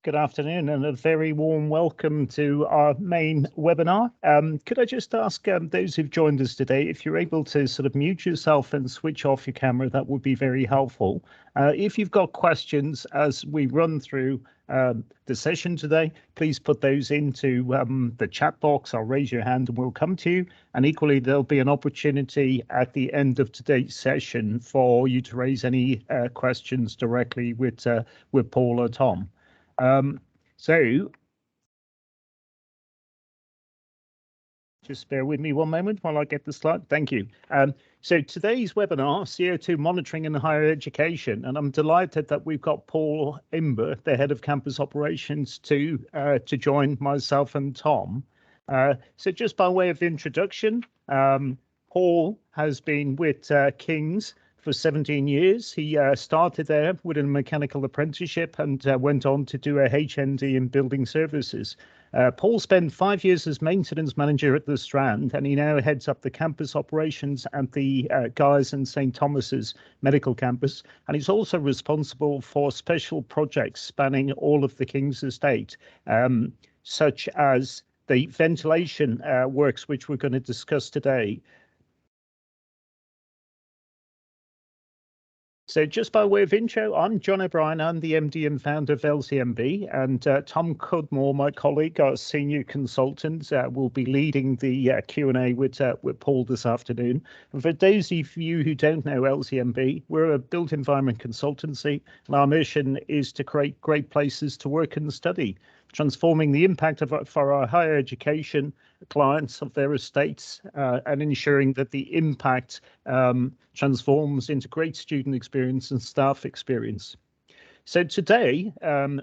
Good afternoon and a very warm welcome to our main webinar. Could I just ask those who've joined us today, if you're able to sort of mute yourself and switch off your camera, that would be very helpful. If you've got questions as we run through the session today, please put those into the chat box. I'll raise your hand and we'll come to you. And equally, there'll be an opportunity at the end of today's session for you to raise any questions directly with Paul or Tom. So just bear with me one moment while I get the slide. Thank you. So today's webinar, CO2 monitoring in higher education, and I'm delighted that we've got Paul Imber, the head of campus operations, to join myself and Tom. So just by way of introduction, Paul has been with King's for 17 years. He started there with a mechanical apprenticeship and went on to do a HND in building services. Paul spent 5 years as maintenance manager at the Strand, and he now heads up the campus operations at the Guy's and St Thomas's medical campus. And he's also responsible for special projects spanning all of the King's estate, such as the ventilation works, which we're going to discuss today. So just by way of intro, I'm John O'Brien. I'm the MD and founder of LCMB, and Tom Cudmore, my colleague, our senior consultant, will be leading the Q&A with Paul this afternoon. And for those of you who don't know LCMB, we're a built environment consultancy, and our mission is to create great places to work and study, transforming the impact for our higher education clients of their estates and ensuring that the impact transforms into great student experience and staff experience. So today,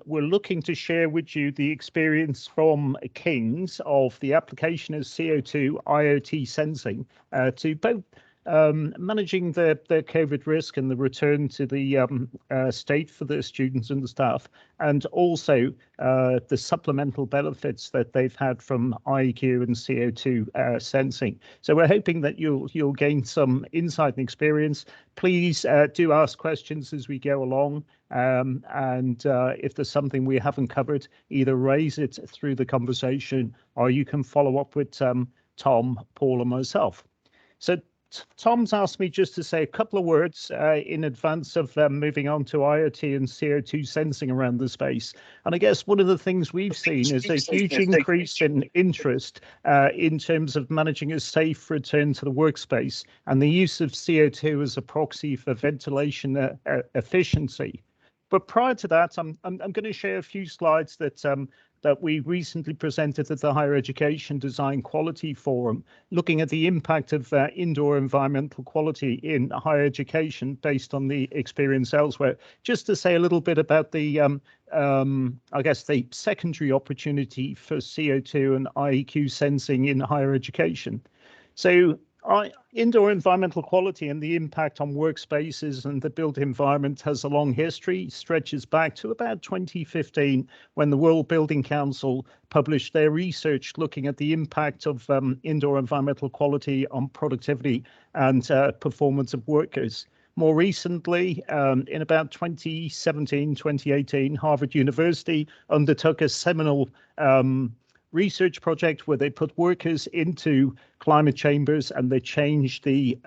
we're looking to share with you the experience from King's of the application of CO2 IoT sensing to both managing the COVID risk and the return to the state for the students and the staff, and also the supplemental benefits that they've had from IEQ and CO2 sensing. So we're hoping that you'll gain some insight and experience. Please do ask questions as we go along, and if there's something we haven't covered, either raise it through the conversation or you can follow up with Tom, Paul, and myself. So Tom's asked me just to say a couple of words in advance of moving on to IoT and CO2 sensing around the space. And I guess one of the things we've seen is a huge increase in interest in terms of managing a safe return to the workspace and the use of CO2 as a proxy for ventilation efficiency. But prior to that, I'm going to share a few slides that we recently presented at the Higher Education Design Quality Forum, looking at the impact of indoor environmental quality in higher education based on the experience elsewhere. Just to say a little bit about the, I guess, the secondary opportunity for CO2 and IEQ sensing in higher education. So indoor environmental quality and the impact on workspaces and the built environment has a long history, stretches back to about 2015 when the World Building Council published their research looking at the impact of indoor environmental quality on productivity and performance of workers. More recently, in about 2017, 2018, Harvard University undertook a seminal research project where they put workers into climate chambers and they changed the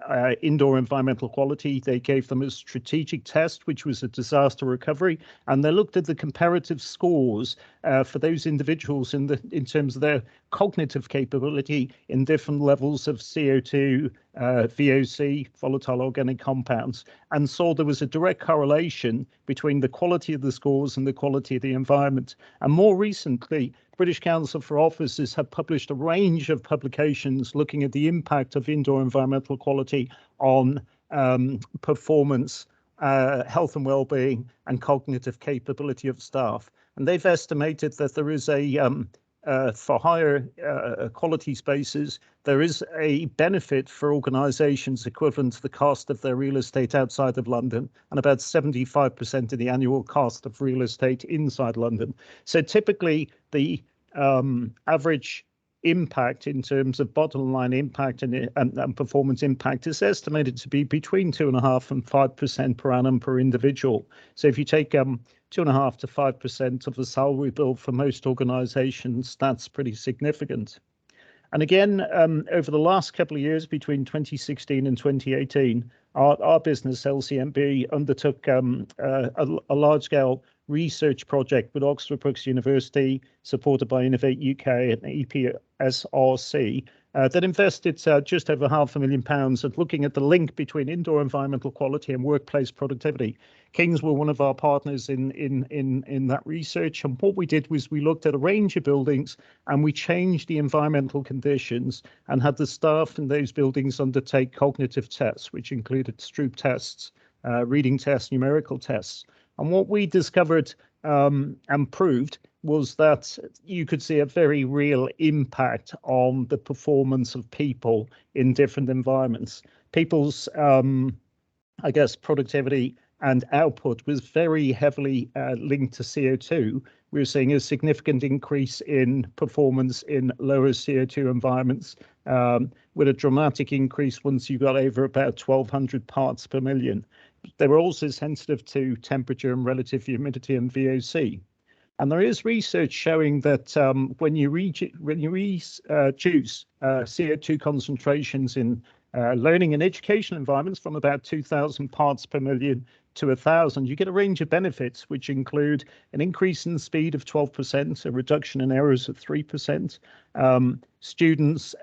indoor environmental quality. They gave them a strategic test, which was a disaster recovery, and they looked at the comparative scores for those individuals in terms of their cognitive capability in different levels of CO2, VOC, volatile organic compounds, and saw there was a direct correlation between the quality of the scores and the quality of the environment. And more recently, British Council for Offices have published a range of publications looking at the impact of indoor environmental quality on performance, health and well-being, and cognitive capability of staff. And they've estimated that there is for higher quality spaces, there is a benefit for organisations equivalent to the cost of their real estate outside of London and about 75% of the annual cost of real estate inside London. So typically the average impact in terms of bottom line impact and performance impact is estimated to be between 2.5% and 5% per annum per individual. So if you take 2.5% to 5% of the salary bill for most organizations, that's pretty significant. And again, over the last couple of years, between 2016 and 2018, our business, LCMB, undertook a large-scale research project with Oxford Brookes University, supported by Innovate UK and EPSRC, that invested just over £500,000 at looking at the link between indoor environmental quality and workplace productivity. Kings were one of our partners in that research, and what we did was we looked at a range of buildings and we changed the environmental conditions and had the staff in those buildings undertake cognitive tests, which included Stroop tests, reading tests, numerical tests. And what we discovered and proved was that you could see a very real impact on the performance of people in different environments. People's, I guess, productivity and output was very heavily linked to CO2. We were seeing a significant increase in performance in lower CO2 environments, with a dramatic increase once you got over about 1,200 parts per million. They were also sensitive to temperature and relative humidity and VOC. And there is research showing that when you reduce CO2 concentrations in learning and education environments from about 2,000 parts per million to 1,000, you get a range of benefits, which include an increase in speed of 12%, a reduction in errors of 3%, students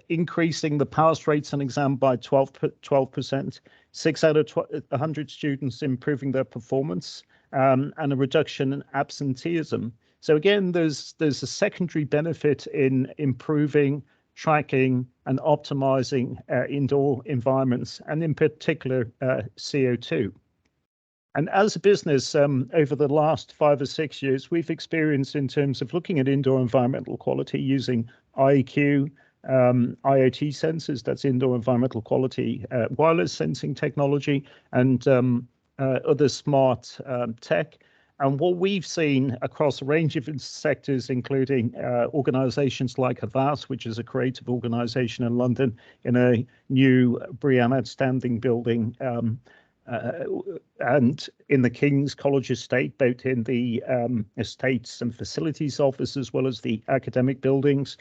increasing the pass rates on exam by 12%, 6 out of 100 students improving their performance, and a reduction in absenteeism. So again, there's a secondary benefit in improving, tracking, and optimizing indoor environments, and in particular CO2. And as a business, over the last 5 or 6 years, we've experienced in terms of looking at indoor environmental quality using IEQ, IoT sensors, that's indoor environmental quality, wireless sensing technology, and other smart tech. And what we've seen across a range of sectors, including organizations like Havas, which is a creative organization in London, in a new BREEAM Outstanding building, and in the King's College Estate, both in the Estates and Facilities Office, as well as the academic buildings,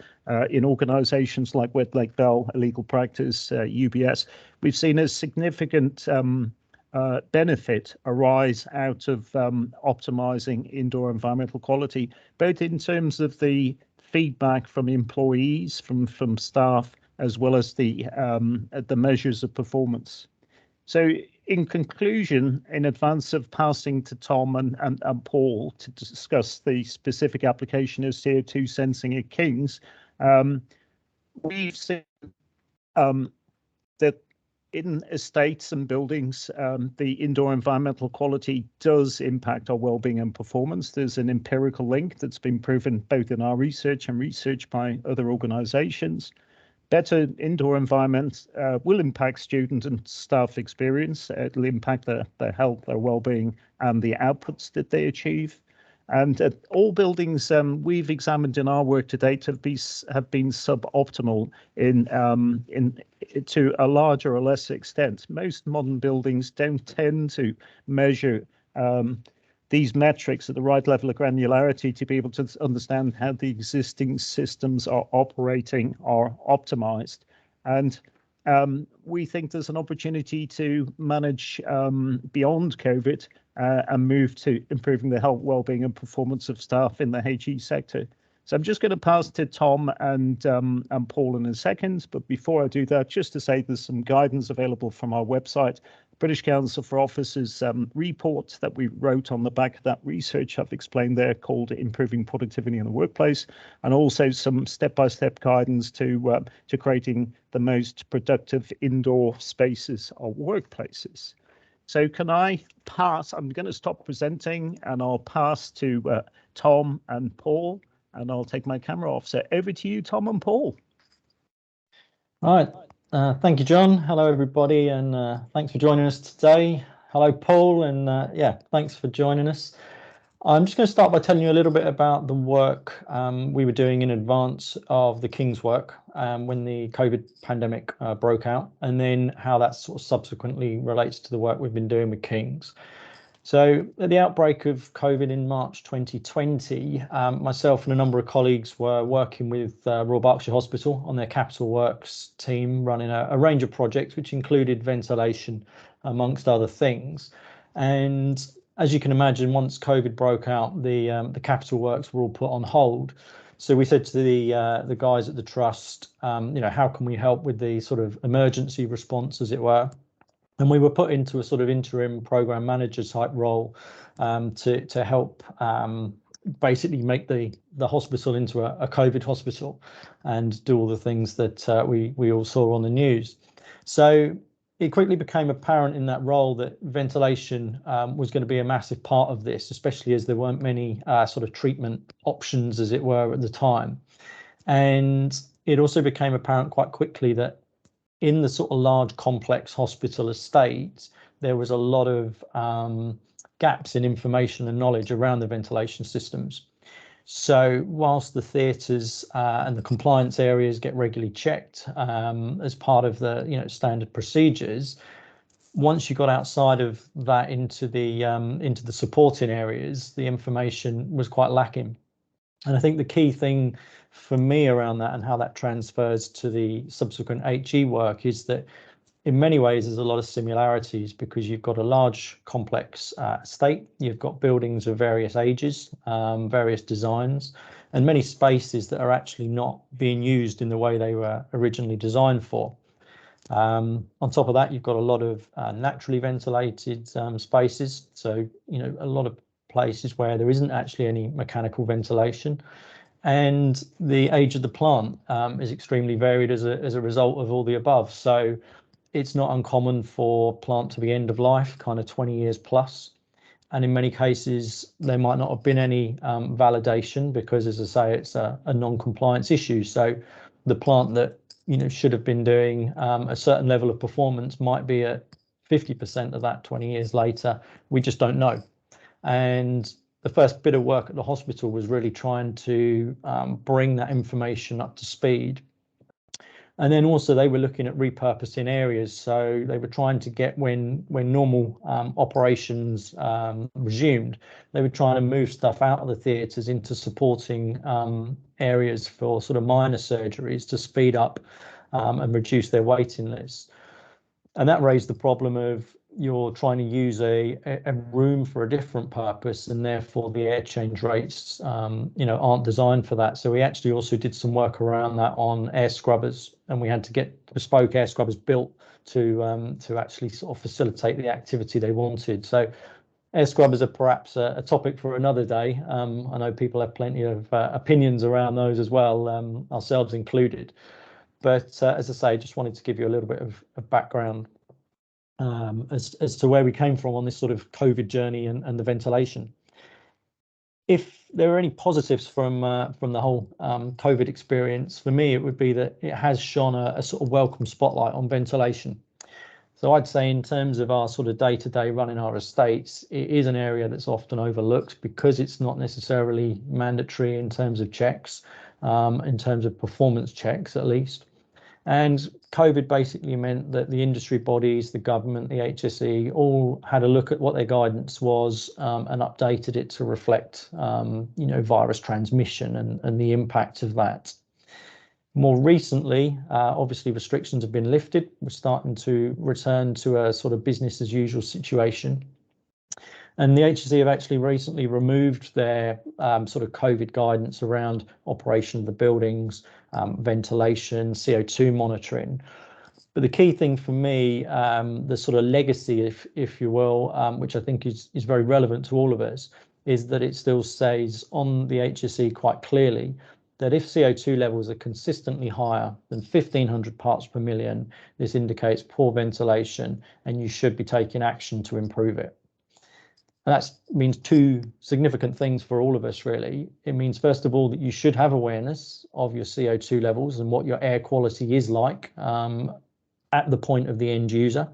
in organisations like Westlake Bell, Legal Practice, UBS. We've seen a significant benefit arise out of optimising indoor environmental quality, both in terms of the feedback from employees, from staff, as well as the measures of performance. So in conclusion, in advance of passing to Tom and Paul to discuss the specific application of CO2 sensing at King's, we've seen that in estates and buildings, the indoor environmental quality does impact our well-being and performance. There's an empirical link that's been proven both in our research and research by other organisations. Better indoor environments will impact student and staff experience. It'll impact their health, their well-being, and the outputs that they achieve. And all buildings we've examined in our work to date have been suboptimal to a larger or less extent. Most modern buildings don't tend to measure these metrics at the right level of granularity to be able to understand how the existing systems are operating or optimized. And we think there's an opportunity to manage beyond COVID and move to improving the health, well-being and performance of staff in the HE sector. So I'm just going to pass to Tom and Paul in a second. But before I do that, just to say there's some guidance available from our website. British Council for Officers report that we wrote on the back of that research I've explained there, called Improving Productivity in the Workplace, and also some step-by-step guidance to creating the most productive indoor spaces or workplaces. So can I pass? I'm going to stop presenting and I'll pass to Tom and Paul, and I'll take my camera off. So over to you, Tom and Paul. All right. Thank you, John. Hello, everybody, and thanks for joining us today. Hello, Paul, and yeah, thanks for joining us. I'm just going to start by telling you a little bit about the work we were doing in advance of the King's work when the COVID pandemic broke out, and then how that sort of subsequently relates to the work we've been doing with King's. So at the outbreak of COVID in March 2020, myself and a number of colleagues were working with Royal Berkshire Hospital on their capital works team, running a range of projects, which included ventilation, amongst other things. And as you can imagine, once COVID broke out, the capital works were all put on hold. So we said to the guys at the trust, how can we help with the sort of emergency response, as it were? And we were put into a sort of interim program manager type role to help basically make the hospital into a COVID hospital and do all the things that we all saw on the news. So it quickly became apparent in that role that ventilation was going to be a massive part of this, especially as there weren't many sort of treatment options, as it were, at the time. And it also became apparent quite quickly that in the sort of large complex hospital estates, there was a lot of gaps in information and knowledge around the ventilation systems. So whilst the theatres and the compliance areas get regularly checked as part of the standard procedures, once you got outside of that into the supporting areas, the information was quite lacking. And I think the key thing for me around that and how that transfers to the subsequent HE work is that in many ways there's a lot of similarities, because you've got a large complex estate, you've got buildings of various ages, various designs, and many spaces that are actually not being used in the way they were originally designed for. On top of that, you've got a lot of naturally ventilated spaces, so a lot of places where there isn't actually any mechanical ventilation, and the age of the plant is extremely varied as a result of all the above. So it's not uncommon for plant to be end of life, kind of 20 years plus, and in many cases there might not have been any validation, because, as I say, it's a non-compliance issue. So the plant that should have been doing a certain level of performance might be at 50% of that 20 years later. We just don't know. And the first bit of work at the hospital was really trying to bring that information up to speed. And then also they were looking at repurposing areas. So they were trying to get, when normal operations resumed, they were trying to move stuff out of the theatres into supporting areas for sort of minor surgeries to speed up and reduce their waiting lists. And that raised the problem of you're trying to use a room for a different purpose, and therefore the air change rates aren't designed for that. So we actually also did some work around that on air scrubbers, and we had to get bespoke air scrubbers built to actually sort of facilitate the activity they wanted. So air scrubbers are perhaps a topic for another day. I know people have plenty of opinions around those as well, ourselves included. But as I say, just wanted to give you a little bit of background as to where we came from on this sort of COVID journey and the ventilation. If there are any positives from the whole COVID experience, for me, it would be that it has shone a sort of welcome spotlight on ventilation. So I'd say in terms of our sort of day-to-day running our estates, it is an area that's often overlooked because it's not necessarily mandatory in terms of checks, in terms of performance checks at least. And COVID basically meant that the industry bodies, the government, the HSE, all had a look at what their guidance was and updated it to reflect, virus transmission and the impact of that. More recently, obviously restrictions have been lifted. We're starting to return to a sort of business as usual situation. And the HSE have actually recently removed their sort of COVID guidance around operation of the buildings, ventilation, CO2 monitoring. But the key thing for me, the sort of legacy, if you will, which I think is very relevant to all of us, is that it still says on the HSE quite clearly that if CO2 levels are consistently higher than 1,500 parts per million, this indicates poor ventilation and you should be taking action to improve it. And that means two significant things for all of us, really. It means, first of all, that you should have awareness of your CO2 levels and what your air quality is like at the point of the end user.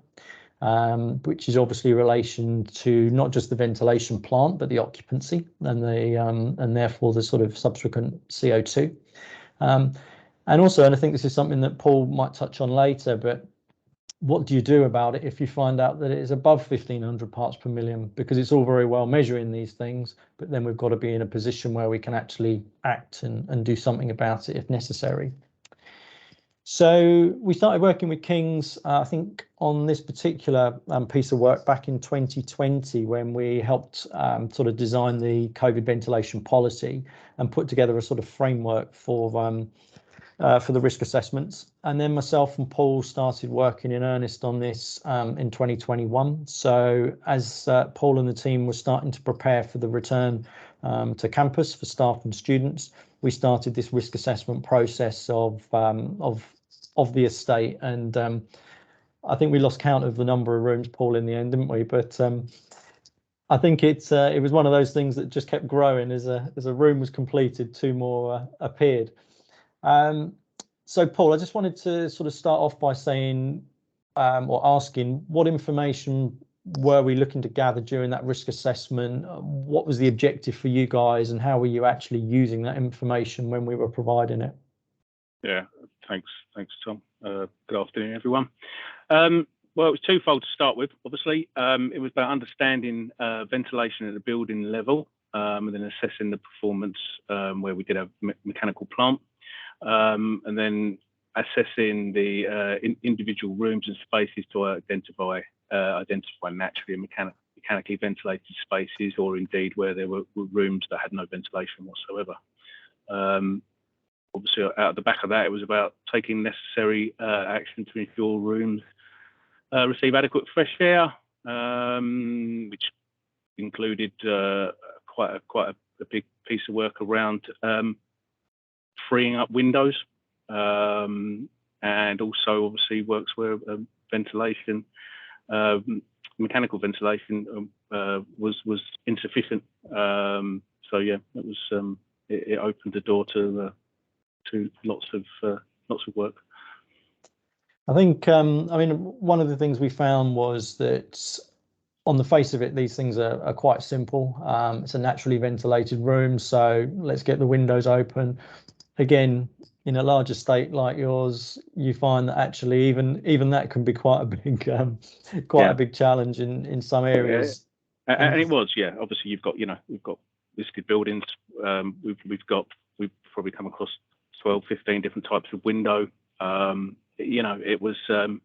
which is obviously in relation to not just the ventilation plant, but the occupancy and and therefore the sort of subsequent CO2. And also, and I think this is something that Paul might touch on later, but what do you do about it if you find out that it is above 1,500 parts per million? Because it's all very well measuring these things, but then we've got to be in a position where we can actually act and do something about it if necessary. So we started working with King's, I think, on this particular piece of work back in 2020, when we helped sort of design the COVID ventilation policy and put together a sort of framework for the risk assessments. And then myself and Paul started working in earnest on this in 2021. So as Paul and the team were starting to prepare for the return to campus for staff and students, we started this risk assessment process of the estate. And I think we lost count of the number of rooms, Paul, in the end, didn't we? But I think it was one of those things that just kept growing. As a room was completed, two more appeared. So Paul, I just wanted to sort of start off by saying or asking, what information were we looking to gather during that risk assessment? What was the objective for you guys, and how were you actually using that information when we were providing it? Yeah, thanks, Tom. Good afternoon, everyone. Well, it was twofold to start with. Obviously, it was about understanding ventilation at the building level, and then assessing the performance where we did have mechanical plant, and then assessing the individual rooms and spaces to identify naturally mechanically ventilated spaces, or indeed where there were rooms that had no ventilation whatsoever. Obviously, out of the back of that, it was about taking necessary action to ensure rooms receive adequate fresh air, which included quite a big piece of work around freeing up windows, and also obviously works where ventilation, mechanical ventilation, was insufficient. So yeah, it was it opened the door to lots of work. I think I mean, one of the things we found was that on the face of it, these things are quite simple. It's a naturally ventilated room, so let's get the windows open. Again, in a large estate like yours, you find that actually even that can be quite a big a big challenge in some areas. Yeah. And it was, yeah. Obviously, we've got listed buildings. We've probably come across 12, 15 different types of window. It was a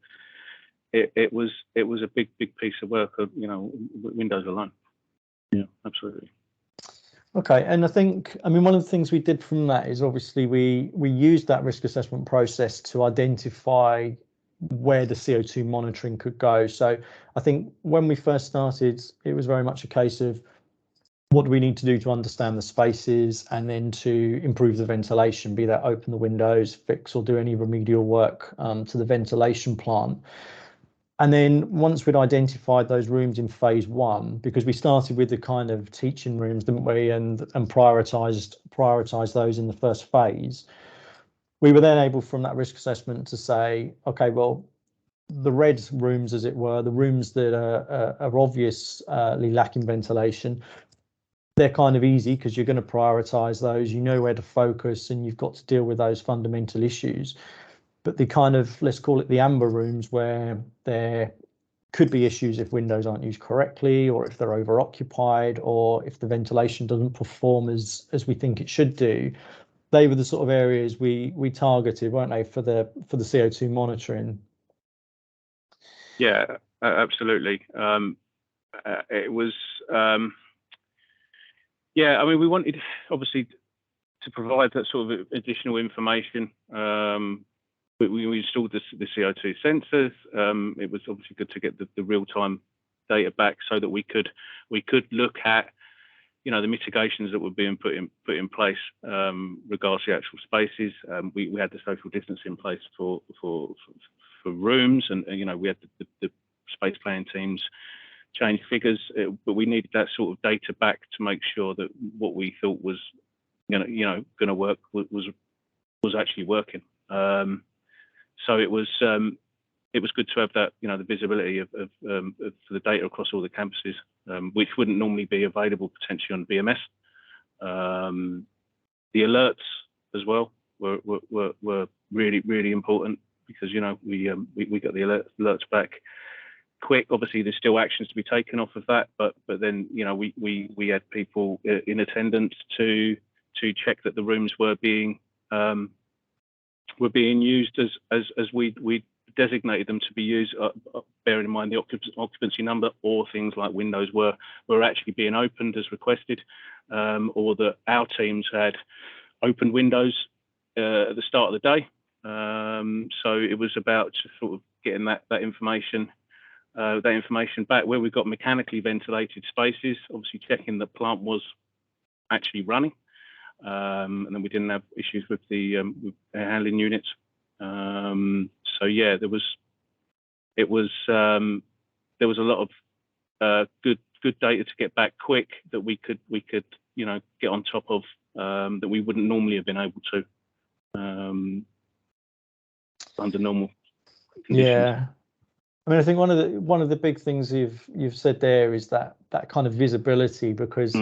big piece of work. Windows alone. Yeah, absolutely. Okay, and I mean, one of the things we did from that is obviously we used that risk assessment process to identify where the CO2 monitoring could go. So I think when we first started, it was very much a case of what do we need to do to understand the spaces, and then to improve the ventilation, be that open the windows, fix or do any remedial work to the ventilation plant. And then once we'd identified those rooms in phase one, because we started with the kind of teaching rooms, didn't we, and prioritized those in the first phase, we were then able from that risk assessment to say, okay, well, the red rooms, as it were, the rooms that are obviously lacking ventilation, they're kind of easy because you're going to prioritize those, you know where to focus, and you've got to deal with those fundamental issues. But the kind of, let's call it the amber rooms, where there could be issues if windows aren't used correctly, or if they're over occupied, or if the ventilation doesn't perform as we think it should do, they were the sort of areas we targeted, weren't they, for the CO2 monitoring? Yeah, absolutely. It was I mean, we wanted obviously to provide that sort of additional information. We installed the CO2 sensors. It was obviously good to get the real-time data back, so that we could look at the mitigations that were being put in place regards to the actual spaces. We had the social distance in place for rooms, and we had the space planning teams change figures, but we needed that sort of data back to make sure that what we thought was going to work was actually working. So it was it was good to have that, you know, the visibility of the data across all the campuses, which wouldn't normally be available potentially on BMS. The alerts as well were really important, because, you know, we got the alerts back quick. Obviously, there's still actions to be taken off of that, but then, you know, we had people in attendance to check that the rooms were being used as we designated them to be used, bearing in mind the occupancy number, or things like windows were actually being opened as requested, or that our teams had opened windows at the start of the day. So it was about sort of getting that information back. Where we've got mechanically ventilated spaces, obviously checking the plant was actually running, and then we didn't have issues with the air handling units. So yeah, there was a lot of good data to get back quick, that we could you know, get on top of, that we wouldn't normally have been able to under normal conditions. Yeah. I mean, I think one of the big things you've said there is that kind of visibility, because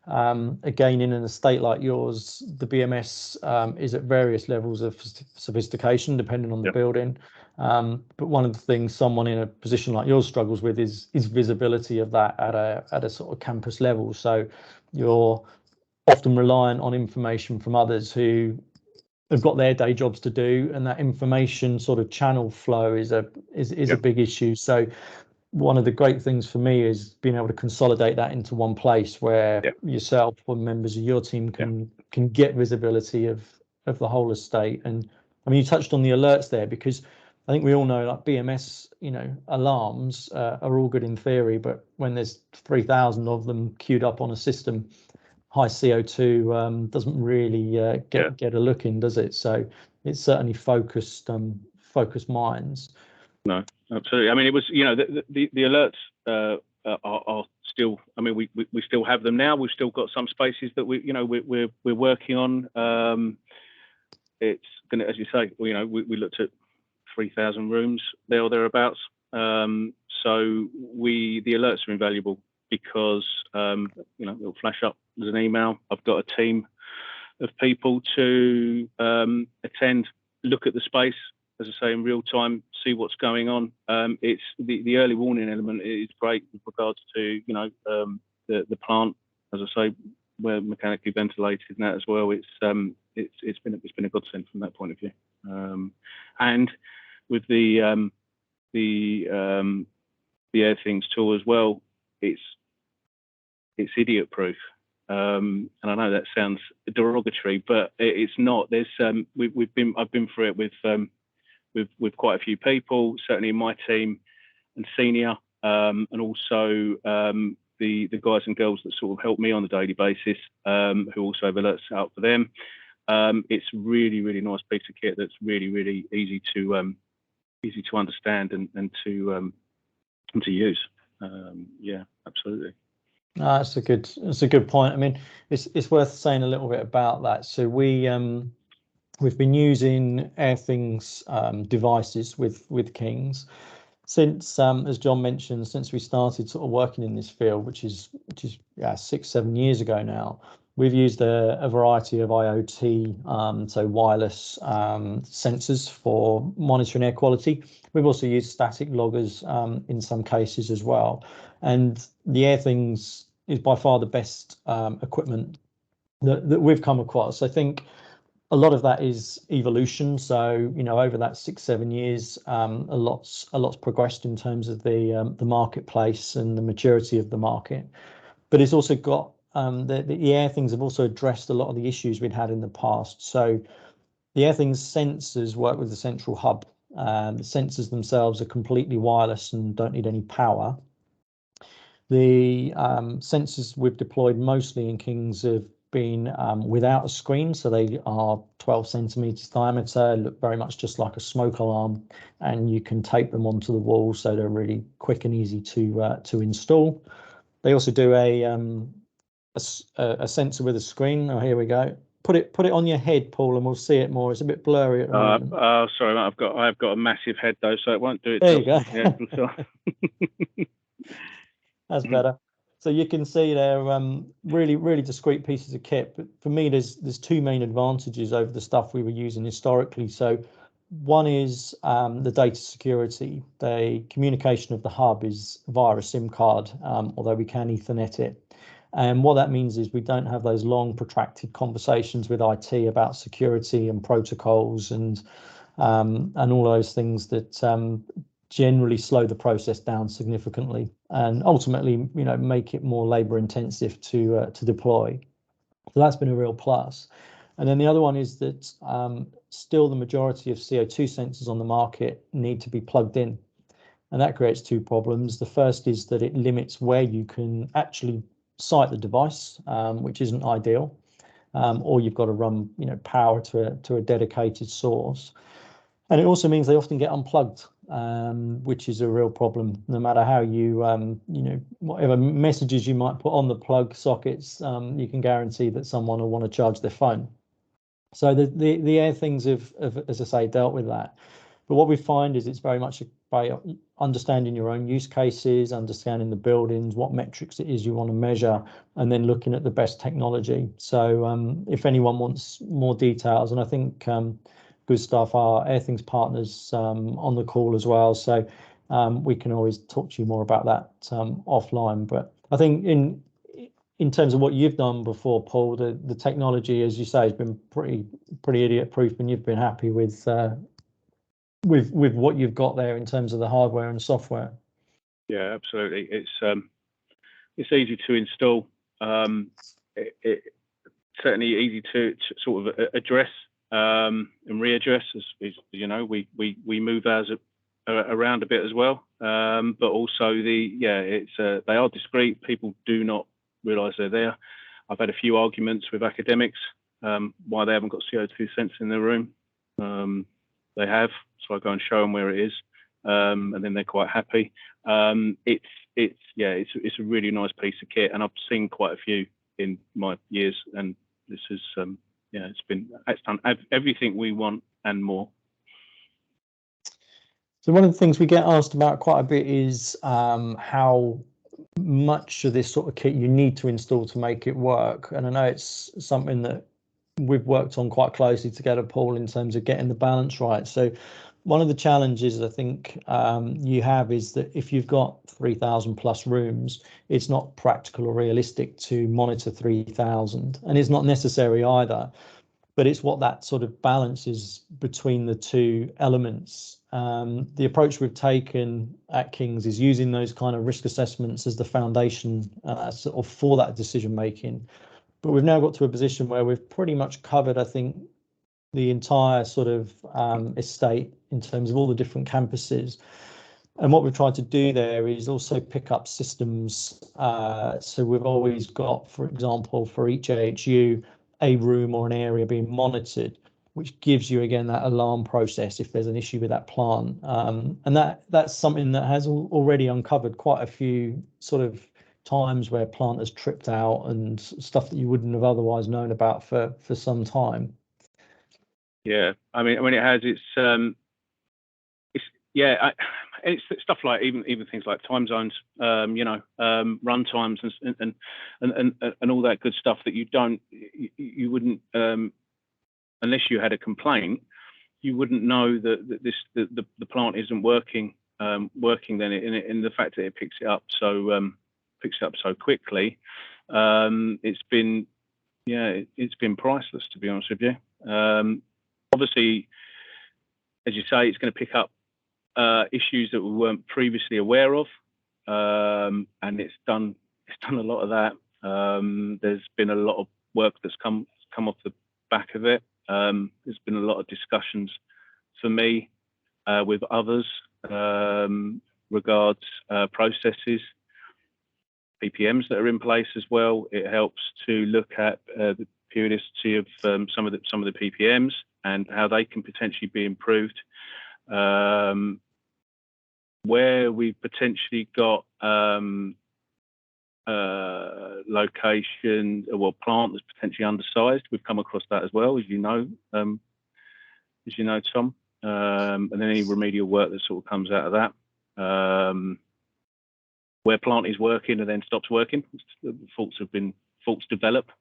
again, in an estate like yours, the BMS is at various levels of sophistication depending on the building. But one of the things someone in a position like yours struggles with is visibility of that at a sort of campus level. So you're often reliant on information from others who have got their day jobs to do, and that information sort of channel flow is a big issue. So one of the great things for me is being able to consolidate that into one place, where yourself or members of your team can get visibility of the whole estate. And I mean, you touched on the alerts there, because I think we all know, like, BMS, you know, alarms are all good in theory, but when there's 3,000 of them queued up on a system, high CO2 doesn't really get a look in, does it? So it's certainly focused minds. No, absolutely. I mean, it was, you know, the alerts are still. I mean, we still have them now. We've still got some spaces that we're working on. It's gonna, as you say, you know, we looked at 3,000 rooms there or thereabouts. So the alerts are invaluable, because you know, it'll flash up as an email. I've got a team of people to attend, look at the space, as I say, in real time, see what's going on. It's the early warning element is great with regards to, you know, the plant, as I say, we're mechanically ventilated and that as well. It's been a godsend from that point of view. And with the air things tool as well, it's idiot proof. And I know that sounds derogatory, but it's not. There's I've been through it with quite a few people, certainly in my team and senior, and also the guys and girls that sort of help me on a daily basis, who also have alerts out for them. It's really nice piece of kit that's really easy to understand and to use. Yeah, absolutely. No, that's a good point. I mean, it's worth saying a little bit about that. So we've been using Airthings devices with Kings since, as John mentioned, since we started sort of working in this field, which is 6-7 years ago now. We've used a variety of IoT, so wireless sensors for monitoring air quality. We've also used static loggers in some cases as well. And the Airthings is by far the best equipment that we've come across. I think a lot of that is evolution. So, you know, over that 6-7 years, a lot's progressed in terms of the marketplace and the maturity of the market. But it's also got the Airthings have also addressed a lot of the issues we'd had in the past. So the Airthings sensors work with the central hub. The sensors themselves are completely wireless and don't need any power. The sensors we've deployed mostly in Kings have been without a screen, so they are 12 centimeters diameter, look very much just like a smoke alarm, and you can tape them onto the wall, so they're really quick and easy to install. They also do a sensor with a screen. Oh, here we go. put it on your head, Paul, and we'll see it more. It's a bit blurry at the moment. Sorry, I've got a massive head though, so it won't do it. There you go. Yeah, That's better. So you can see they're really discrete pieces of kit. But for me, there's two main advantages over the stuff we were using historically. So one is the data security. The communication of the hub is via a SIM card, although we can Ethernet it. And what that means is we don't have those long, protracted conversations with IT about security and protocols and all those things that generally slow the process down significantly and ultimately, make it more labor intensive to deploy. So that's been a real plus. And then the other one is that still the majority of CO2 sensors on the market need to be plugged in. And that creates two problems. The first is that it limits where you can actually site the device, which isn't ideal, or you've got to run power to a dedicated source. And it also means they often get unplugged, which is a real problem. No matter how you, whatever messages you might put on the plug sockets, you can guarantee that someone will want to charge their phone. So the air things have, as I say, dealt with that. But what we find is it's very much by understanding your own use cases, understanding the buildings, what metrics it is you want to measure, and then looking at the best technology. So if anyone wants more details, and I think Good Stuff, our Airthings partners on the call as well. So we can always talk to you more about that offline. But I think in terms of what you've done before, Paul, the technology, as you say, has been pretty idiot proof, and you've been happy with what you've got there in terms of the hardware and software. Yeah, absolutely. It's easy to install. It's certainly easy to sort of address and readdress. As we move ours around a bit as well. But also they are discrete. People do not realise they're there. I've had a few arguments with academics why they haven't got CO2 sensor in their room. They have, so I go and show them where it is, and then they're quite happy. It's a really nice piece of kit, and I've seen quite a few in my years, and this is it's done everything we want and more. So one of the things we get asked about quite a bit is how much of this sort of kit you need to install to make it work, and I know it's something that we've worked on quite closely together, Paul, in terms of getting the balance right. So one of the challenges I think you have is that if you've got 3,000 plus rooms, it's not practical or realistic to monitor 3,000, and it's not necessary either, but it's what that sort of balance is between the two elements. The approach we've taken at King's is using those kind of risk assessments as the foundation sort of for that decision making. But we've now got to a position where we've pretty much covered, I think, the entire sort of estate in terms of all the different campuses. And what we've tried to do there is also pick up systems. So we've always got, for example, for each AHU, a room or an area being monitored, which gives you, again, that alarm process if there's an issue with that plant. And that's something that has already uncovered quite a few sort of times where plant has tripped out and stuff that you wouldn't have otherwise known about for some time. Yeah, I mean it has. It's stuff like even things like time zones, run times and all that good stuff that you wouldn't unless you had a complaint, you wouldn't know that the plant isn't working then in the fact that it picks it up so quickly. It's been priceless, to be honest with you. Obviously, as you say, it's going to pick up issues that we weren't previously aware of, and it's done a lot of that. There's been a lot of work that's come off the back of it. There's been a lot of discussions for me with others regards processes, PPMs that are in place as well. It helps to look at the periodicity of some of the PPMs and how they can potentially be improved. Where we potentially got location, plant that's potentially undersized. We've come across that as well, as you know, Tom. And then any remedial work that sort of comes out of that. Where plant is working and then stops working, faults develop.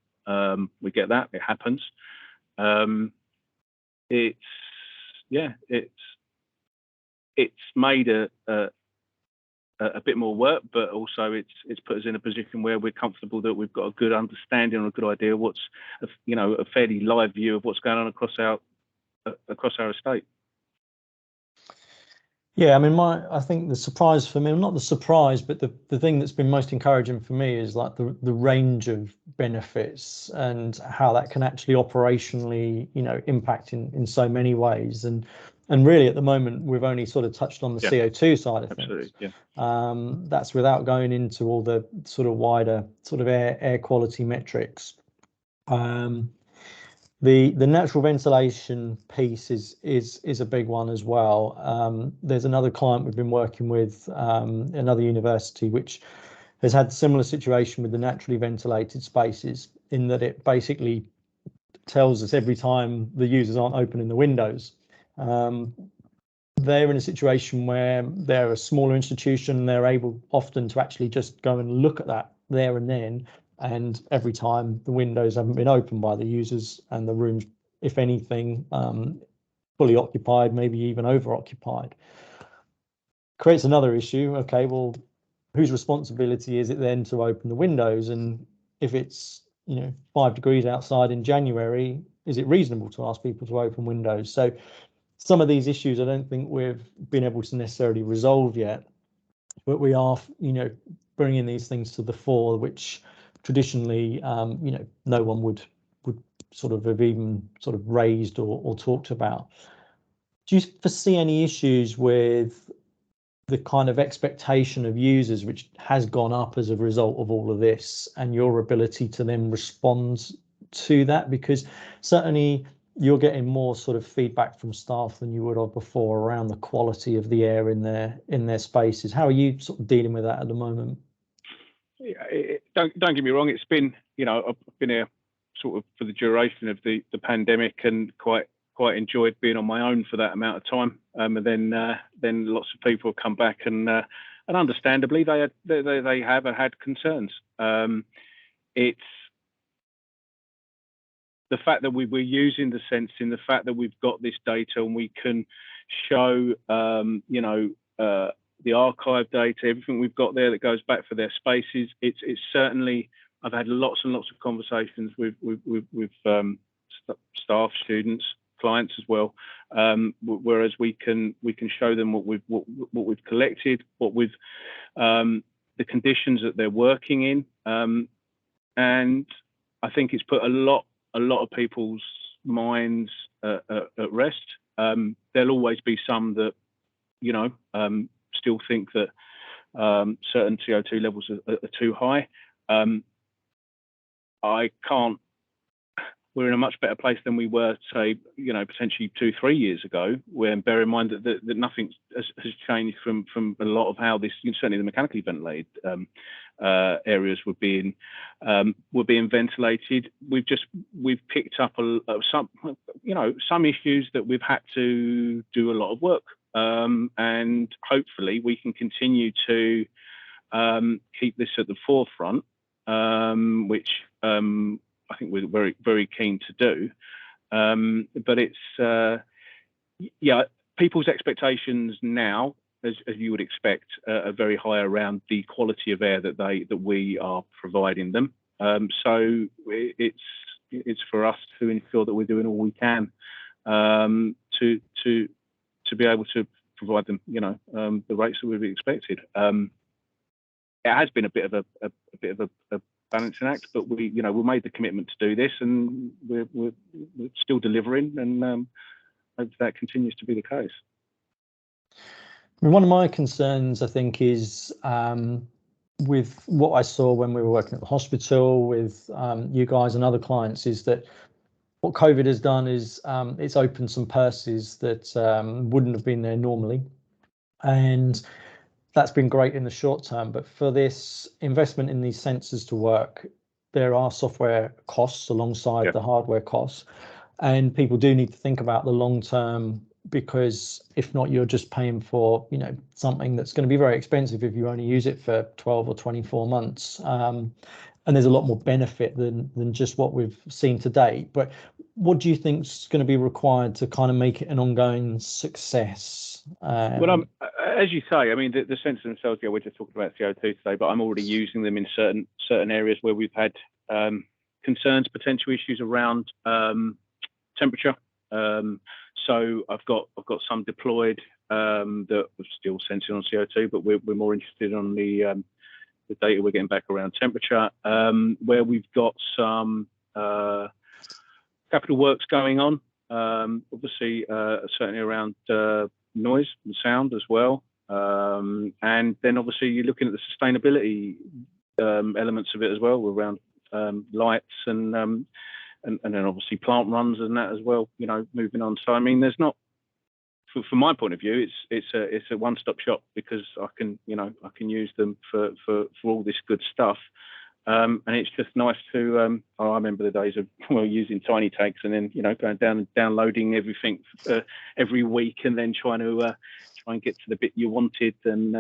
We get that, it happens. It's made a bit more work, but also it's put us in a position where we're comfortable that we've got a good understanding or a good idea of what's, a fairly live view of what's going on across our estate. Yeah, I mean, I think the surprise for me, not the surprise, but the thing that's been most encouraging for me is like the range of benefits and how that can actually operationally, impact in so many ways. And really at the moment, we've only sort of touched on the CO2 side of things. Yeah. That's without going into all the sort of wider sort of air quality metrics. The natural ventilation piece is a big one as well. There's another client we've been working with, another university, which has had a similar situation with the naturally ventilated spaces, in that it basically tells us every time the users aren't opening the windows. They're in a situation where they're a smaller institution, they're able often to actually just go and look at that there and then. And every time the windows haven't been opened by the users and the rooms, if anything, fully occupied, maybe even over occupied, creates another issue. Okay, well, whose responsibility is it then to open the windows? And if it's 5 degrees outside in January, is it reasonable to ask people to open windows? So some of these issues I don't think we've been able to necessarily resolve yet, but we are bringing these things to the fore, which traditionally, no one would sort of have even sort of raised or talked about. Do you foresee any issues with the kind of expectation of users, which has gone up as a result of all of this, and your ability to then respond to that? Because certainly you're getting more sort of feedback from staff than you would have before around the quality of the air in their spaces. How are you sort of dealing with that at the moment? Yeah, don't get me wrong. It's been, I've been here sort of for the duration of the pandemic, and quite enjoyed being on my own for that amount of time. And then lots of people have come back, and understandably they have had concerns. It's the fact that we're using the sensing, the fact that we've got this data and we can show, the archive data, everything we've got there that goes back for their spaces. It's certainly, I've had lots and lots of conversations with staff, students, clients as well. Whereas we can show them what we've collected, what we've the conditions that they're working in, and I think it's put a lot of people's minds at rest. There'll always be some that still think that certain CO2 levels are too high. We're in a much better place than we were, say, potentially 2-3 years ago, where, bear in mind that nothing has changed from a lot of how this, certainly the mechanically ventilated areas were being ventilated. We've picked up some issues that we've had to do a lot of work. And hopefully we can continue to keep this at the forefront, which I think we're very, very keen to do. But it's, people's expectations now, as you would expect, are very high around the quality of air that we are providing them. So it's for us to ensure that we're doing all we can to be able to provide them, the rates that we've expected. It has been a bit of a balancing act, but we made the commitment to do this, and we're still delivering, and hope that continues to be the case. One of my concerns, I think, is with what I saw when we were working at the hospital with you guys and other clients, is that what COVID has done is it's opened some purses that wouldn't have been there normally. And that's been great in the short term, but for this investment in these sensors to work, there are software costs alongside the hardware costs, and people do need to think about the long term, because if not, you're just paying for, you know, something that's going to be very expensive if you only use it for 12 or 24 months. And there's a lot more benefit than just what we've seen to date. But what do you think is going to be required to kind of make it an ongoing success? Well, as you say, I mean, the sensors themselves, we're just talking about CO2 today, but I'm already using them in certain areas where we've had concerns, potential issues around temperature. So I've got some deployed that are still sensing on CO2, but we're more interested on the data we're getting back around temperature, where we've got some capital works going on, obviously certainly around noise and sound as well, and then obviously you're looking at the sustainability elements of it as well, around lights and then obviously plant runs and that as well, you know, moving on. So I mean, there's not, from my point of view, it's a one-stop shop, because I can use them for all this good stuff, and it's just nice to. I remember the days of using tiny tags and then going down and downloading everything every week, and then trying and get to the bit you wanted. And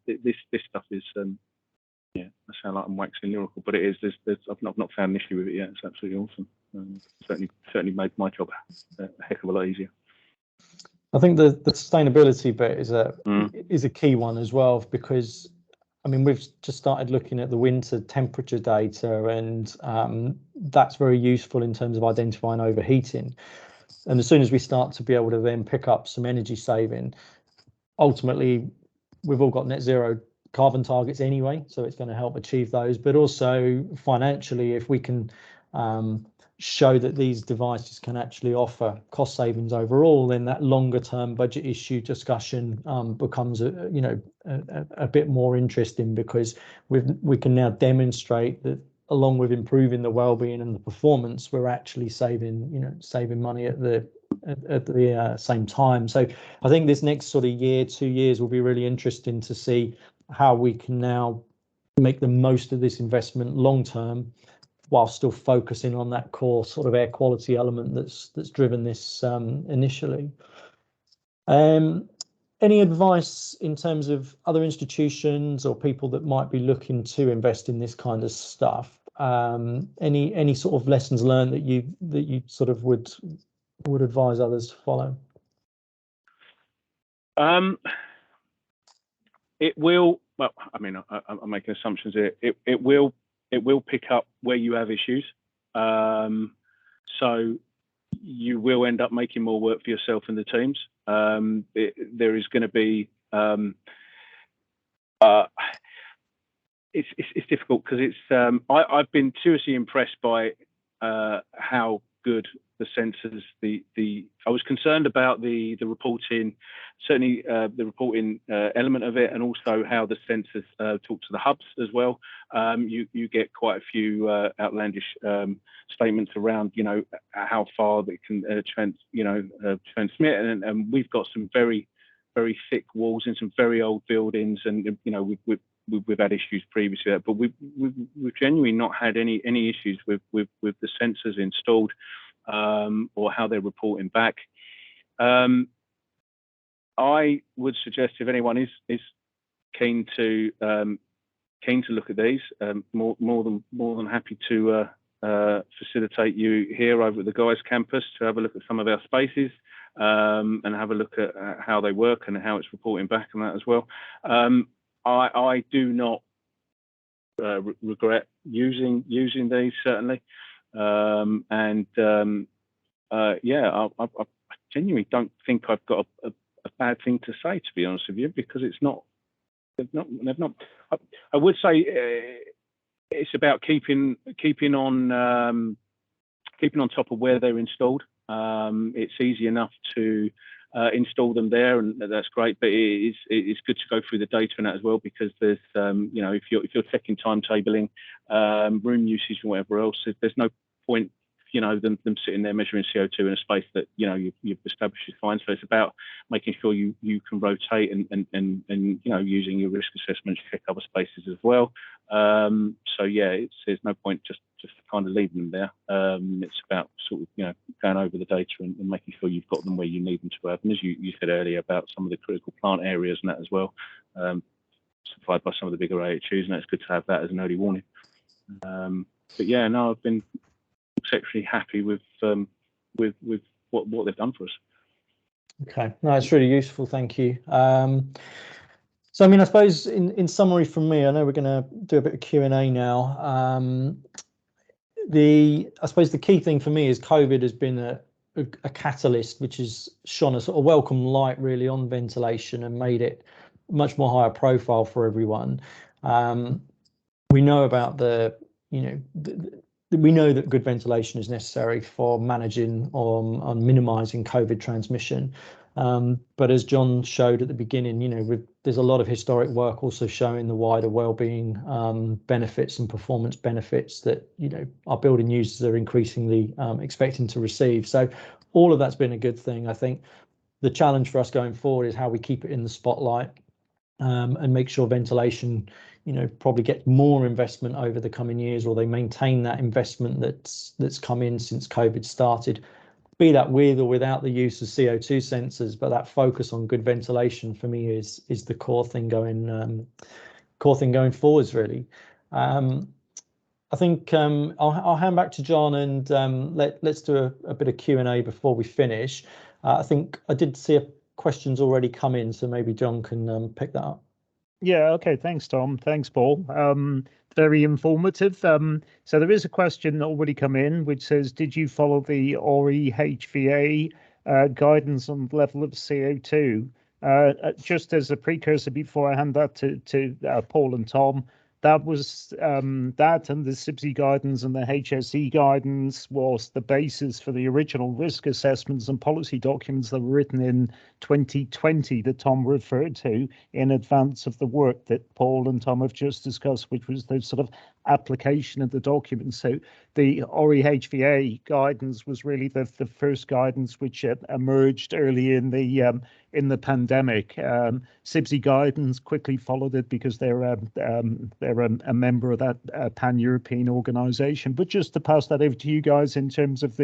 this stuff is I sound like I'm waxing lyrical, but it is. I've not found an issue with it yet. It's absolutely awesome. Certainly made my job a heck of a lot easier. I think the sustainability bit is a key one as well, because I mean, we've just started looking at the winter temperature data, and that's very useful in terms of identifying overheating. And as soon as we start to be able to then pick up some energy saving, ultimately we've all got net zero carbon targets anyway, so it's going to help achieve those. But also financially, if we can show that these devices can actually offer cost savings overall, then that longer term budget issue discussion becomes a bit more interesting, because we can now demonstrate that along with improving the well-being and the performance, we're actually saving money at the same time. So I think this next sort of year, 2 years will be really interesting to see how we can now make the most of this investment long term, while still focusing on that core sort of air quality element that's driven this initially. Any advice in terms of other institutions or people that might be looking to invest in this kind of stuff? Any sort of lessons learned that you sort of would advise others to follow? It will. Well, I mean, I'm making assumptions here. It will pick up where you have issues. So you will end up making more work for yourself and the teams. There is going to be. It's difficult, because it's. I've been seriously impressed by how good the sensors. I was concerned about the reporting, certainly the reporting element of it, and also how the sensors talk to the hubs as well. You get quite a few outlandish statements around, how far they can transmit, and we've got some very, very thick walls in some very old buildings, and we've had issues previously, but we've genuinely not had any issues with the sensors installed, or how they're reporting back. I would suggest, if anyone is keen to look at these, more than happy to facilitate you here over at the Guys campus to have a look at some of our spaces, and have a look at how they work and how it's reporting back and that as well. I do not regret using these, certainly. I genuinely don't think I've got a bad thing to say, to be honest with you, because they've not. I would say it's about keeping on top of where they're installed. It's easy enough to install them there, and that's great. But it's good to go through the data in that as well, because there's if you're checking timetabling, room usage and whatever else, there's no point, them sitting there measuring CO2 in a space that you've established is fine. So it's about making sure you can rotate and using your risk assessments, check other spaces as well. So yeah, there's no point just kind of leaving them there. It's about sort of going over the data and making sure you've got them where you need them to have. And as you said earlier about some of the critical plant areas and that as well, supplied by some of the bigger AHUs, and it's good to have that as an early warning. But yeah, no, I've been exceptionally happy with what they've done for us. Okay, no, it's really useful. Thank you. So, I mean, I suppose in summary from me, I know we're going to do a bit of Q&A now. I suppose the key thing for me is COVID has been a catalyst, which has shone a sort of welcome light really on ventilation and made it much more higher profile for everyone. We know about we know that good ventilation is necessary for managing or minimising COVID transmission. But as John showed at the beginning, there's a lot of historic work also showing the wider wellbeing benefits and performance benefits that our building users are increasingly expecting to receive. So all of that's been a good thing. I think the challenge for us going forward is how we keep it in the spotlight and make sure ventilation probably get more investment over the coming years, or they maintain that investment that's come in since COVID started, be that with or without the use of CO2 sensors. But that focus on good ventilation for me is the core thing going forwards really. I think I'll hand back to John and let's do a bit of Q&A before we finish. I think I did see questions already come in, so maybe John can pick that up. Yeah, okay, thanks, Tom. Thanks, Paul. Very informative. So there is a question already come in, which says, did you follow the ORI HVA guidance on the level of CO2? Just as a precursor, before I hand that to Paul and Tom, that was that and the CIBSE guidance and the HSE guidance was the basis for the original risk assessments and policy documents that were written in 2020 that Tom referred to in advance of the work that Paul and Tom have just discussed, which was the sort of application of the documents. So the ORI HVA guidance was really the first guidance which emerged early in the pandemic. CIBSE guidance quickly followed it because they're a member of that pan-European organisation. But just to pass that over to you guys in terms of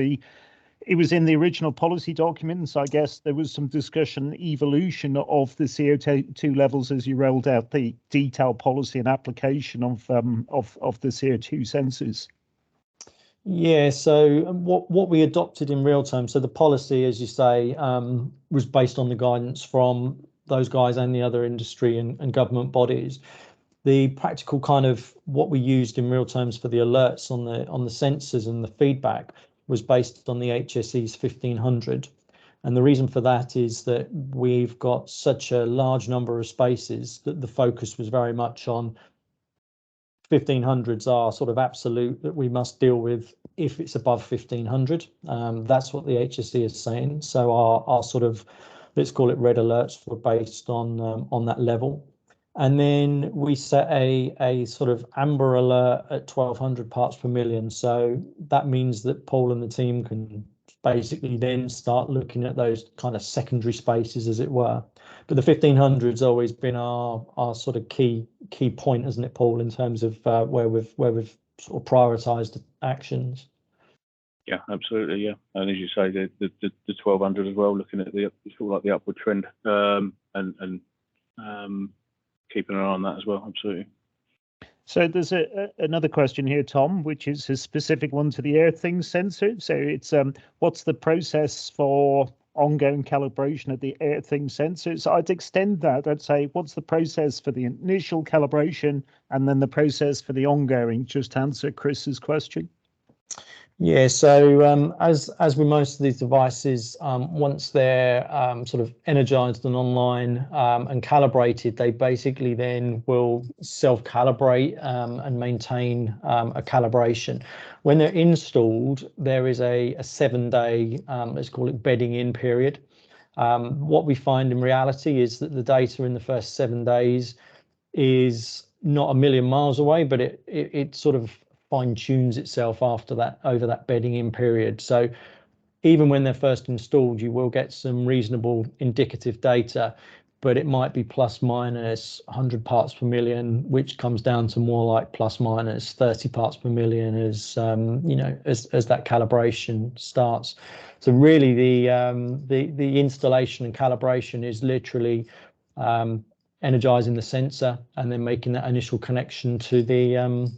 it was in the original policy documents. I guess there was some discussion, evolution of the CO2 levels as you rolled out the detailed policy and application of the CO2 sensors. Yeah, so what we adopted in real time, so the policy, as you say, was based on the guidance from those guys and the other industry and government bodies. The practical kind of what we used in real terms for the alerts on the sensors and the feedback was based on the HSE's 1500. And the reason for that is that we've got such a large number of spaces that the focus was very much on 1500s are sort of absolute that we must deal with if it's above 1500. That's what the HSE is saying. So our sort of, let's call it red alerts, were based on that level. And then we set a sort of amber alert at 1200 parts per million. So that means that Paul and the team can basically then start looking at those kind of secondary spaces, as it were. But the 1500's always been our sort of key point, isn't it, Paul, in terms of where we've sort of prioritised actions. Yeah, absolutely. Yeah, and as you say, the 1200 as well, looking at the sort of like the upward trend and keeping an eye on that as well. Absolutely. So there's another question here, Tom, which is a specific one to the earthing sensor. So it's what's the process for ongoing calibration of the earthing sensor? So I'd extend that. I'd say what's the process for the initial calibration and then the process for the ongoing, just to answer Chris's question. Yeah, so as with most of these devices, once they're sort of energized and online and calibrated, they basically then will self-calibrate and maintain a calibration. When they're installed, there is a 7-day, let's call it bedding in period. What we find in reality is that the data in the first 7 days is not a million miles away, but it sort of fine tunes itself after that, over that bedding in period. So even when they're first installed, you will get some reasonable indicative data, but it might be plus minus 100 parts per million, which comes down to more like plus minus 30 parts per million as as that calibration starts. So really, the installation and calibration is literally energizing the sensor and then making that initial connection to the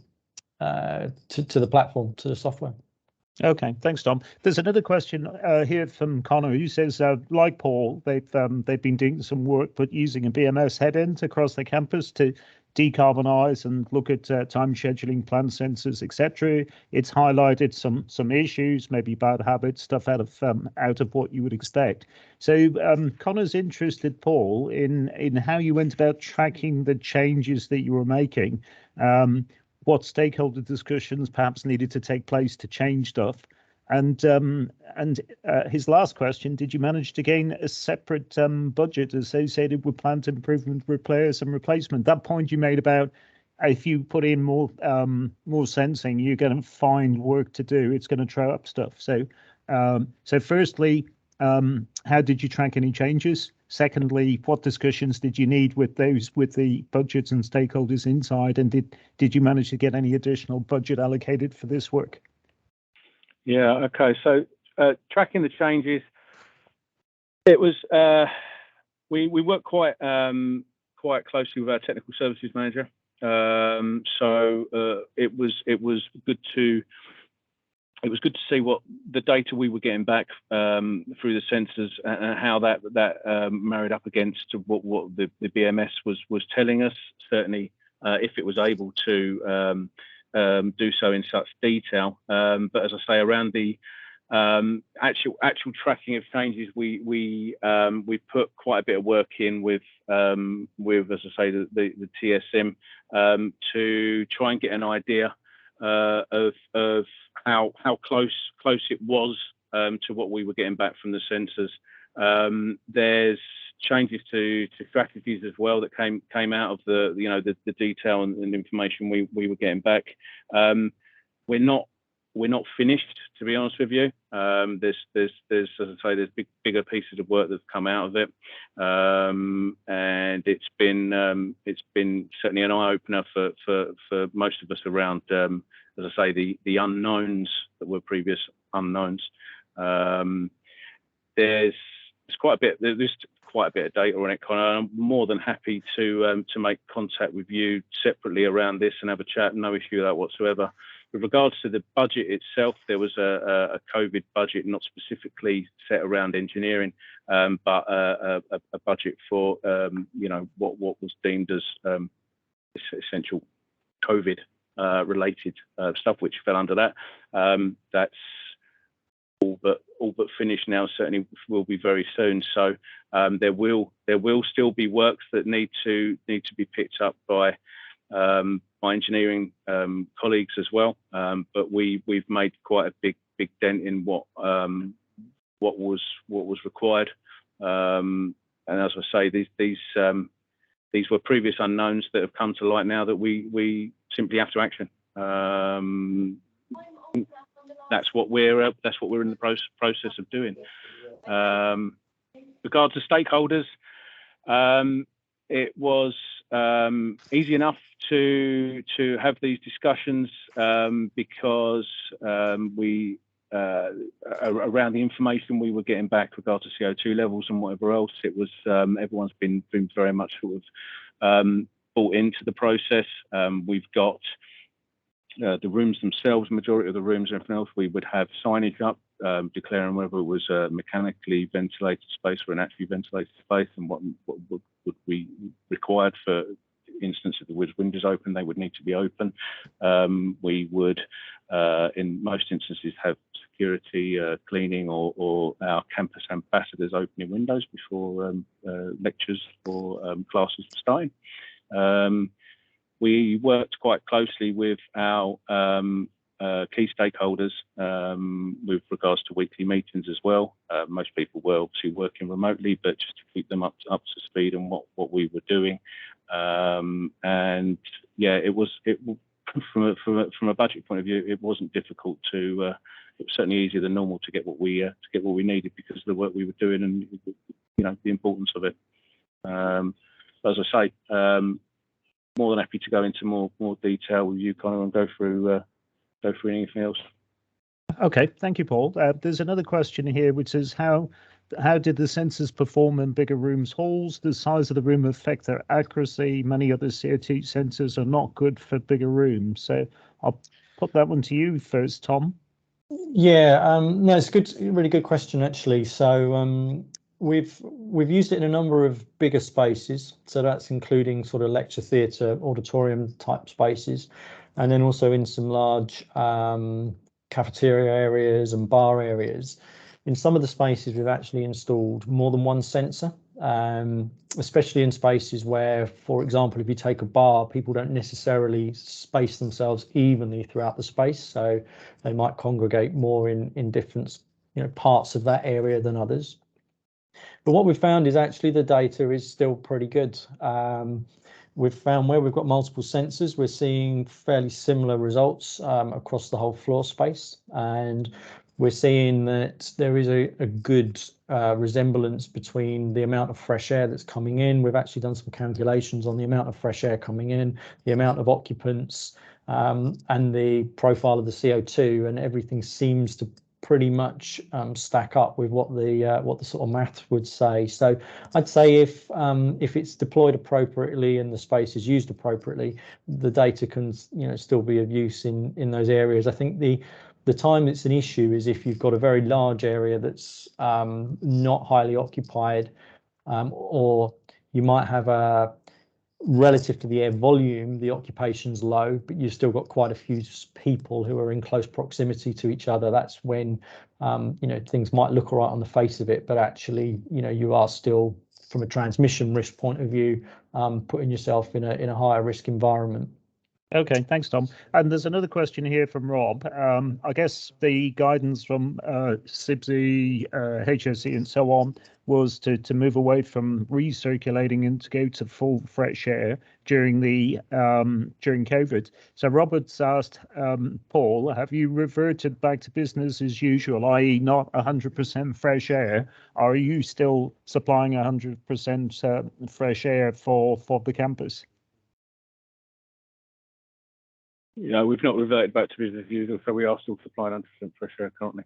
platform, to the software. Okay, thanks, Tom. There's another question here from Connor, who says, like Paul, they've been doing some work, but using a BMS head-end across the campus to decarbonize and look at time scheduling, plan sensors, etc. It's highlighted some issues, maybe bad habits, stuff out of what you would expect. So Connor's interested, Paul, in how you went about tracking the changes that you were making. What stakeholder discussions perhaps needed to take place to change stuff, and his last question: did you manage to gain a separate budget associated with plant improvement, repairs, and replacement? That point you made about if you put in more sensing, you're going to find work to do. It's going to throw up stuff. So firstly, how did you track any changes? Secondly, what discussions did you need with the budgets and stakeholders inside, and did you manage to get any additional budget allocated for this work? Yeah. Okay. So tracking the changes, it was we worked quite closely with our technical services manager. So it was good to see what the data we were getting back through the sensors and how that married up against what the BMS was telling us. Certainly, if it was able to do so in such detail. But as I say, around the actual tracking of changes, we put quite a bit of work in with as I say, the TSM to try and get an idea of how close it was to what we were getting back from the sensors. There's changes to strategies as well that came out of the detail and information we were getting back. We're not finished, to be honest with you. There's as I say, there's bigger pieces of work that's come out of it, and it's been certainly an eye opener for most of us around, as I say, the unknowns that were previous unknowns. There's quite a bit. There's quite a bit of data on it, Connor. I'm more than happy to make contact with you separately around this and have a chat. No issue with that whatsoever. With regards to the budget itself, there was a COVID budget, not specifically set around engineering, but a budget for what was deemed as essential COVID related stuff, which fell under that. That's all but finished now. Certainly will be very soon. So there will still be works that need to be picked up by my engineering colleagues as well. But we've made quite a big dent in what was required. And as I say, these were previous unknowns that have come to light now that we simply have to action. That's what we're in the process of doing. Regard to stakeholders, it was easy enough to have these discussions because we around the information we were getting back regard to CO2 levels and whatever else. It was everyone's been very much sort of bought into the process. We've got the rooms themselves, majority of the rooms and everything else, we would have signage up declaring whether it was a mechanically ventilated space or an actually ventilated space, and what would be required. For instance, if the windows open, they would need to be open. We would, in most instances, have security cleaning or our campus ambassadors opening windows before lectures or classes were starting. We worked quite closely with our key stakeholders with regards to weekly meetings as well. Most people were obviously working remotely, but just to keep them up to speed on what we were doing. And yeah, it from a budget point of view, it wasn't difficult to. It was certainly easier than normal to get what we needed because of the work we were doing and the importance of it. As I say, more than happy to go into more detail with you, Connor, and go through anything else. Okay, thank you, Paul. There's another question here which is how did the sensors perform in bigger rooms, halls? Does the size of the room affect their accuracy? Many other CO2 sensors are not good for bigger rooms. So I'll put that one to you first, Tom. Yeah, no, it's good, really good question actually. So we've used it in a number of bigger spaces. So that's including sort of lecture theatre, auditorium type spaces, and then also in some large cafeteria areas and bar areas. In some of the spaces, we've actually installed more than one sensor, especially in spaces where, for example, if you take a bar, people don't necessarily space themselves evenly throughout the space. So they might congregate more in different parts of that area than others. But what we've found is actually the data is still pretty good. We've found where we've got multiple sensors, we're seeing fairly similar results across the whole floor space. And we're seeing that there is a good resemblance between the amount of fresh air that's coming in. We've actually done some calculations on the amount of fresh air coming in, the amount of occupants, and the profile of the CO2, and everything seems to pretty much stack up with what the sort of math would say. So I'd say if it's deployed appropriately and the space is used appropriately, the data can still be of use in those areas. I think the time it's an issue is if you've got a very large area that's not highly occupied, or you might have a relative to the air volume, the occupation's low, but you've still got quite a few people who are in close proximity to each other. That's when things might look all right on the face of it, but actually you are still, from a transmission risk point of view, putting yourself in a higher risk environment. Okay, thanks, Tom. And there's another question here from Rob. I guess the guidance from CIBSE, HSE, and so on was to move away from recirculating and to go to full fresh air during COVID. So Robert's asked, Paul, have you reverted back to business as usual, i.e., not 100% fresh air? Are you still supplying 100% fresh air for the campus? We've not reverted back to business as usual, so we are still supplying 100% fresh air currently.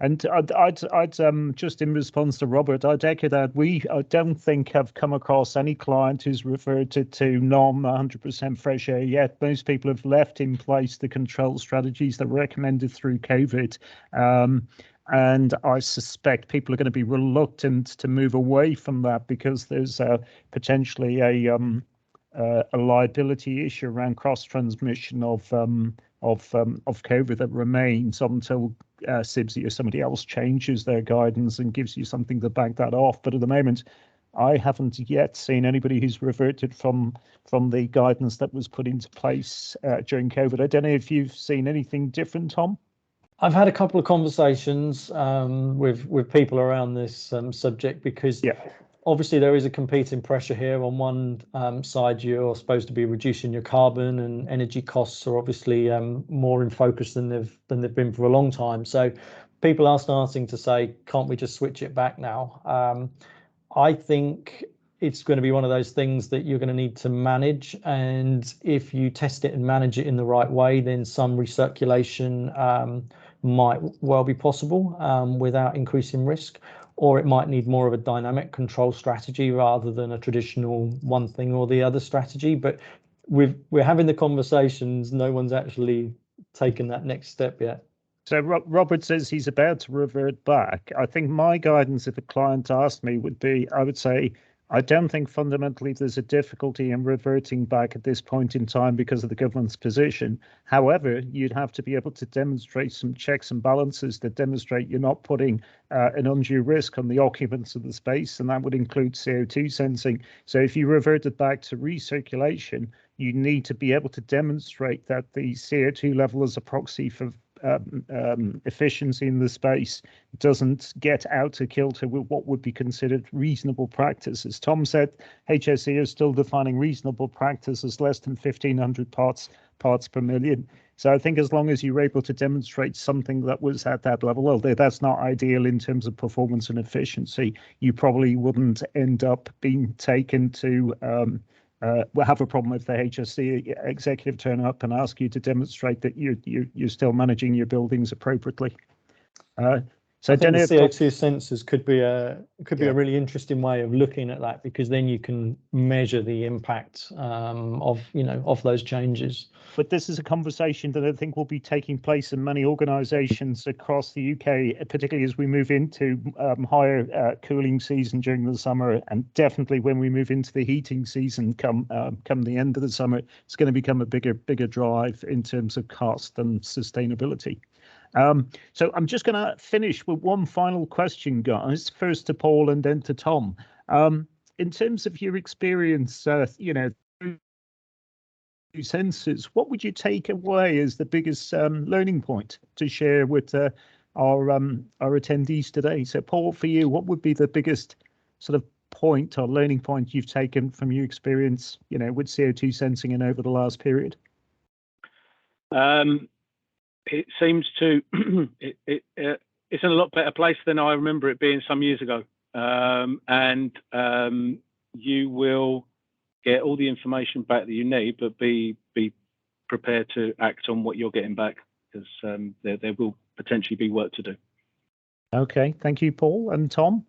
And I'd just in response to Robert, I'd echo that I don't think have come across any client who's reverted to non 100% fresh air yet. Most people have left in place the control strategies that were recommended through COVID. And I suspect people are going to be reluctant to move away from that because there's potentially a liability issue around cross transmission of COVID that remains until CIBSE or somebody else changes their guidance and gives you something to back that off. But at the moment, I haven't yet seen anybody who's reverted from the guidance that was put into place during COVID. I don't know if you've seen anything different, Tom. I've had a couple of conversations with people around this subject because obviously there is a competing pressure here. On one side, you're supposed to be reducing your carbon, and energy costs are obviously more in focus than they've been for a long time. So people are starting to say, can't we just switch it back now? I think it's going to be one of those things that you're going to need to manage. And if you test it and manage it in the right way, then some recirculation might well be possible without increasing risk. Or it might need more of a dynamic control strategy rather than a traditional one thing or the other strategy. But we're having the conversations. No one's actually taken that next step yet. So Robert says he's about to revert back. I think my guidance, if a client asked me, would be, I would say, I don't think fundamentally there's a difficulty in reverting back at this point in time because of the government's position. However, you'd have to be able to demonstrate some checks and balances that demonstrate you're not putting an undue risk on the occupants of the space, and that would include CO2 sensing. So if you reverted back to recirculation, you need to be able to demonstrate that the CO2 level as a proxy for efficiency in the space doesn't get out of kilter with what would be considered reasonable practice. As Tom said, HSE is still defining reasonable practice as less than 1,500 parts per million. So I think as long as you're able to demonstrate something that was at that level, well, that's not ideal in terms of performance and efficiency, you probably wouldn't end up being taken to have a problem if the HSE executive turn up and ask you to demonstrate that you're still managing your buildings appropriately. So I think the CO2 sensors could be a really interesting way of looking at that, because then you can measure the impact of those changes. But this is a conversation that I think will be taking place in many organisations across the UK, particularly as we move into higher cooling season during the summer, and definitely when we move into the heating season come the end of the summer. It's going to become a bigger drive in terms of cost and sustainability. So I'm just going to finish with one final question, guys. First to Paul and then to Tom. In terms of your experience, sensors, what would you take away as the biggest learning point to share with our attendees today? So Paul, for you, what would be the biggest sort of point or learning point you've taken from your experience, with CO2 sensing and over the last period? It seems to it's in a lot better place than I remember it being some years ago, and you will get all the information back that you need, but be prepared to act on what you're getting back, because there will potentially be work to do. Okay, thank you, Paul. And Tom?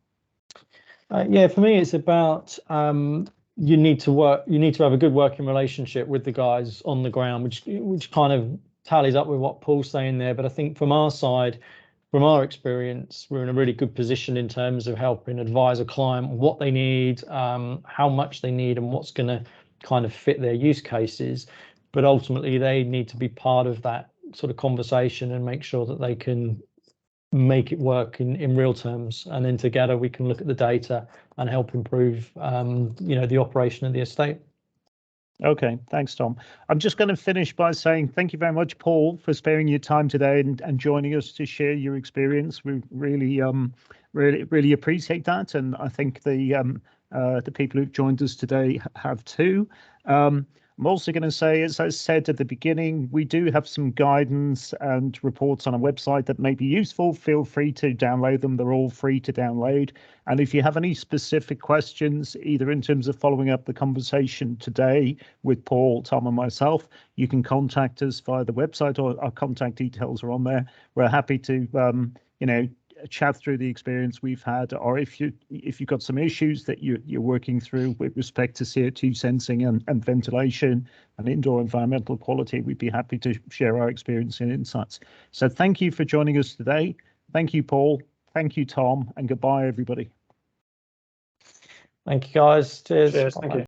Yeah, for me, it's about you need to have a good working relationship with the guys on the ground, which kind of tallies up with what Paul's saying there. But I think from our side, from our experience, we're in a really good position in terms of helping advise a client what they need, how much they need, and what's going to kind of fit their use cases. But ultimately, they need to be part of that sort of conversation and make sure that they can make it work in real terms. And then together we can look at the data and help improve, the operation of the estate. Okay, thanks, Tom. I'm just going to finish by saying thank you very much, Paul, for sparing your time today and joining us to share your experience. We really appreciate that, and I think the people who've joined us today have too. I'm also going to say, as I said at the beginning, we do have some guidance and reports on our website that may be useful. Feel free to download them. They're all free to download. And if you have any specific questions, either in terms of following up the conversation today with Paul, Tom, and myself, you can contact us via the website, or our contact details are on there. We're happy to, chat through the experience we've had, or if you've got some issues that you're working through with respect to CO2 sensing and ventilation and indoor environmental quality, we'd be happy to share our experience and insights. So thank you for joining us today. Thank you, Paul. Thank you, Tom, and goodbye, everybody. Thank you, guys. Cheers. Thank you.